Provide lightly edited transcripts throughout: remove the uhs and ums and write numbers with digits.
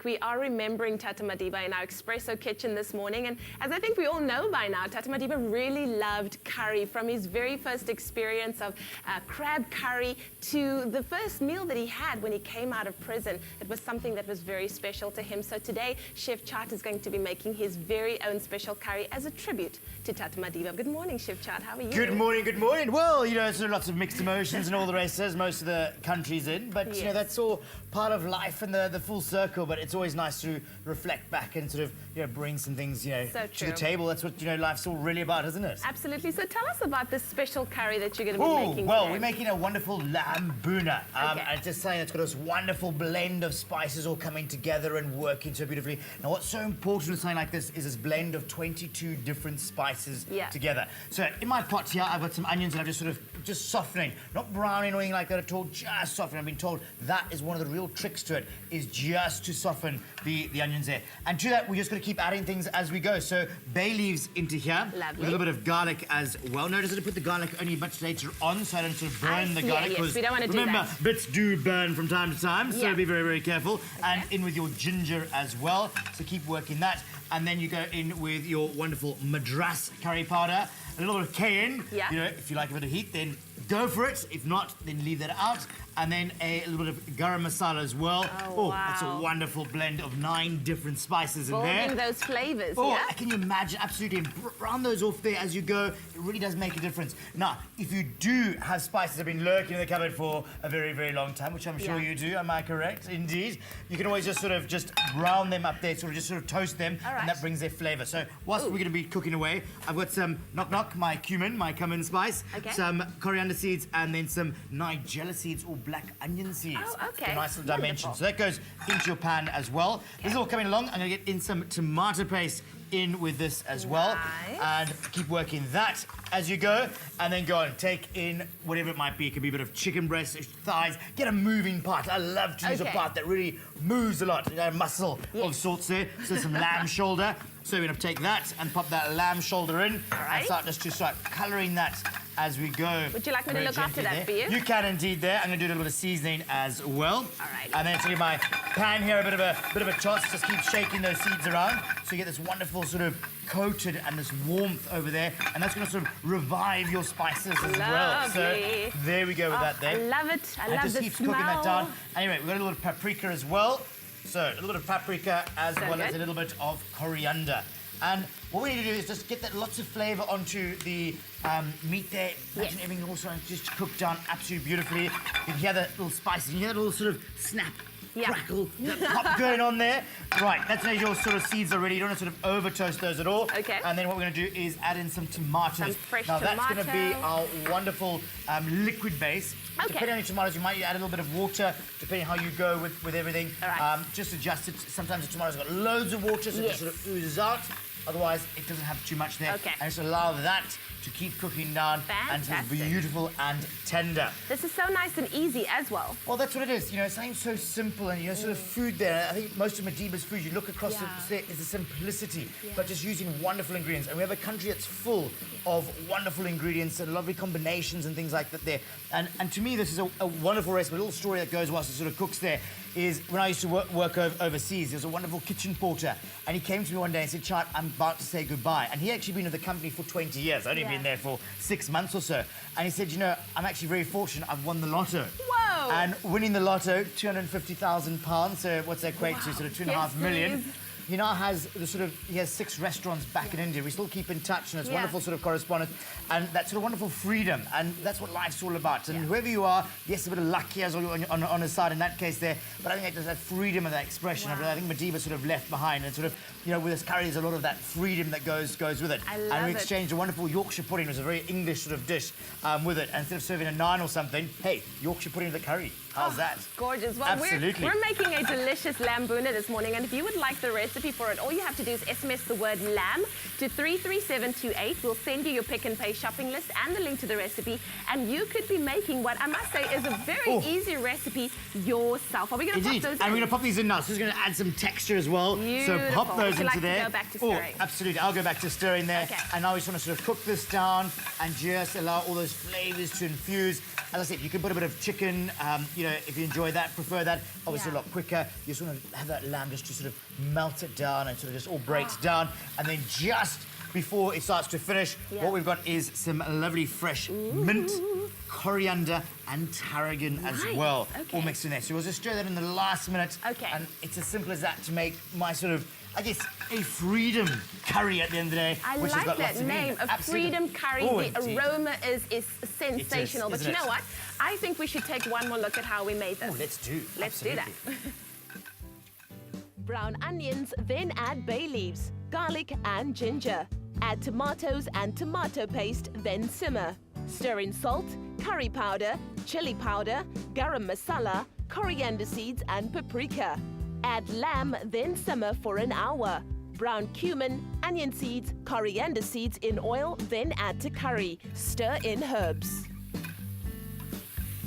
We are remembering Tata Madiba in our espresso kitchen this morning, and as I think we all know by now, Tata Madiba really loved curry. From his very first experience of crab curry to the first meal that he had when he came out of prison, it was something that was very special to him. So today, Chef Chat is going to be making his very own special curry as a tribute to Tata Madiba. Good morning, Chef Chat. How are you? Good morning, good morning. Well, you know, sort of lots of mixed emotions and all the rest, as most of the country's in, but Yes. you know, that's all part of life and the full circle. But it's always nice to reflect back and sort of, you know, bring some things, you know, So to the true. table. That's what, you know, life's all really about, isn't it? Absolutely. So tell us about this special curry that you're going to be Oh, making well, today. we're making a wonderful lamb Bhuna. Okay. And just saying, it's got this wonderful blend of spices all coming together and working so beautifully. Now, what's so important with something like this is this blend of 22 different spices together. So in my pot here, I've got some onions that I'm just sort of softening, not browning or anything like that at all, just softening. I've been told that is one of the real tricks to it, is just to soften the onions there. And to that, we're just going to keep adding things as we go. So bay leaves into here, Lovely. a little bit of garlic as well. Notice that I put the garlic only much later on, so I don't sort of burn the garlic. Yes, we don't want to do remember, that. bits do burn from time to time, so Yeah. be very, very careful. And in with your ginger as well, so keep working that. And then you go in with your wonderful Madras curry powder, a little bit of cayenne. Yeah. You know, if you like a bit of heat, then go for it. If not, then leave that out. And then a little bit of garam masala as well. Oh, That's a wow. wonderful blend of 9 different spices in there. Building those flavors, Oh, yeah? can you imagine? Absolutely. And brown those off there as you go. It really does make a difference. Now, if you do have spices that have been lurking in the cupboard for a very, very long time, which I'm sure Yeah. you do, am I correct? Indeed. You can always just brown them up there, just sort of toast them, All right. and that brings their flavour. So whilst we're going to be cooking away, I've got some my cumin spice, Okay. some coriander seeds, and then some nigella seeds or black onion seeds. Oh, okay. For nice little dimension. Wonderful. So that goes into your pan as well. This is all coming along. I'm going to get in some tomato paste in with this as well. Nice. And keep working that as you go. And then go and take in whatever it might be. It could be a bit of chicken breast, thighs. Get a moving part. I love to use a Okay. part that really moves a lot. You know, muscle of sorts there. So some lamb shoulder. So we're going to take that and pop that lamb shoulder in. right. And start just to start colouring that as we go. Would you like me to very look after gently that there. for you? You can indeed there. I'm going to do a little bit of seasoning as well. All right. And then to give my pan here a bit of a toss, just keep shaking those seeds around so you get this wonderful sort of coated and this warmth over there, and that's going to sort of revive your spices as well. So Lovely. there we go with that I there. love it. I And love just the keeps smell. cooking that down. Anyway, we've got a little bit of paprika as well. So a little bit of paprika as So well as good. a little bit of coriander. And what we need to do is just get that lots of flavour onto the meat there. Imagine everything also just cooked down absolutely beautifully. You can hear that little spices, you hear that little sort of snap, crackle, that pop going on there. Right, that's how your sort of seeds are ready. You don't want to sort of over toast those at all. Okay. And then what we're going to do is add in some tomatoes. Some fresh now that's going to be tomato. our wonderful liquid base. Okay. Depending on your tomatoes, you might add a little bit of water, depending how you go with everything. All right. Just adjust it. Sometimes the tomatoes got loads of water, so it just sort of oozes out. Otherwise, it doesn't have too much there. Okay. And just allow that to keep cooking down and it's Fantastic. beautiful and tender. This is so nice and easy as well. Well, that's what it is. You know, something so simple and, you know, sort of food there. I think most of Madiba's food, you look across is the simplicity, but just using wonderful ingredients. And we have a country that's full of wonderful ingredients and lovely combinations and things like that there. And to me, this is a wonderful recipe. A little story that goes whilst it sort of cooks there is when I used to work overseas, there was a wonderful kitchen porter, and he came to me one day and said, "Chart, I'm about to say goodbye." And he actually been with the company for 20 years. I'd only been there for 6 months or so. And he said, "You know, I'm actually very fortunate. I've won the lotto." Whoa! And winning the lotto, £250,000. So what's that equate to? Sort of 2.5 million. please. He now has he has 6 restaurants back in India. We still keep in touch, and it's wonderful sort of correspondence, and that sort of wonderful freedom, and that's what life's all about. And whoever you are, yes, a bit of luck here on his side in that case there, but I think there's that freedom and that expression. I think Madiba sort of left behind, and sort of, you know, with this curry, there's a lot of that freedom that goes with it. I love and we it. exchanged a wonderful Yorkshire pudding. It was a very English sort of dish with it. And instead of serving a naan or something, hey, Yorkshire pudding with a curry. How's that? Gorgeous. Well, Absolutely. we're making a delicious lamb Bhuna this morning, and if you would like the recipe for it, all you have to do is SMS the word lamb to 33728. We'll send you your pick and pay shopping list and the link to the recipe, and you could be making what I must say is a very easy recipe yourself. Are we going to pop those in? And we're going to pop these in now. So it's going to add some texture as well. Beautiful. So pop those Would you into like to there. go back to stirring? Absolutely. I'll go back to stirring there. Okay. And now we just want to sort of cook this down and just allow all those flavors to infuse. as I said, you can put a bit of chicken, you know, if you enjoy that, prefer that, obviously a lot quicker. You just want to have that lamb just to sort of melt it down and sort of just all breaks down. And then just before it starts to finish, what we've got is some lovely fresh mint, coriander and tarragon as well, all mixed in there. So we'll just stir that in the last minute. And it's as simple as that to make my sort of, I guess, a freedom curry at the end of the day. I which like has got that lots name, of a freedom curry. The aroma is sensational. But you know what? I think we should take one more look at how we made this. Oh, let's do. Let's do that. Brown onions, then add bay leaves, garlic and ginger. Add tomatoes and tomato paste, then simmer. Stir in salt, curry powder, chili powder, garam masala, coriander seeds and paprika. Add lamb, then simmer for an hour. Brown cumin, onion seeds, coriander seeds in oil, then add to curry. Stir in herbs.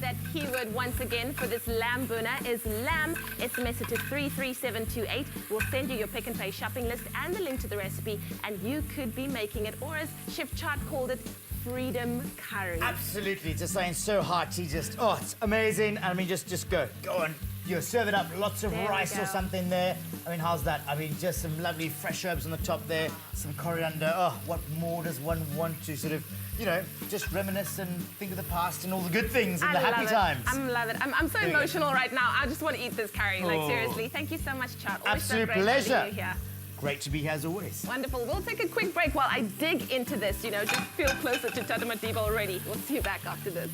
That keyword once again for this lamb Bhuna is lamb, estimated to 33728. We'll send you your Pick and Pay shopping list and the link to the recipe, and you could be making it, or as Chef Chart called it, freedom curry. Absolutely, just saying so hearty, just, oh, it's amazing. I mean, just go on. You serve it up, lots of rice or something there. I mean, how's that? I mean, just some lovely fresh herbs on the top there, some coriander. Oh, what more does one want to sort of, you know, just reminisce and think of the past and all the good things and the happy times. I love it. I'm so emotional right now. I just want to eat this curry. Like, seriously. Thank you so much, Chart. Always Absolute so great pleasure. having you here. Great to be here as always. Wonderful. We'll take a quick break while I dig into this, you know, just feel closer to Tata Madiba already. We'll see you back after this.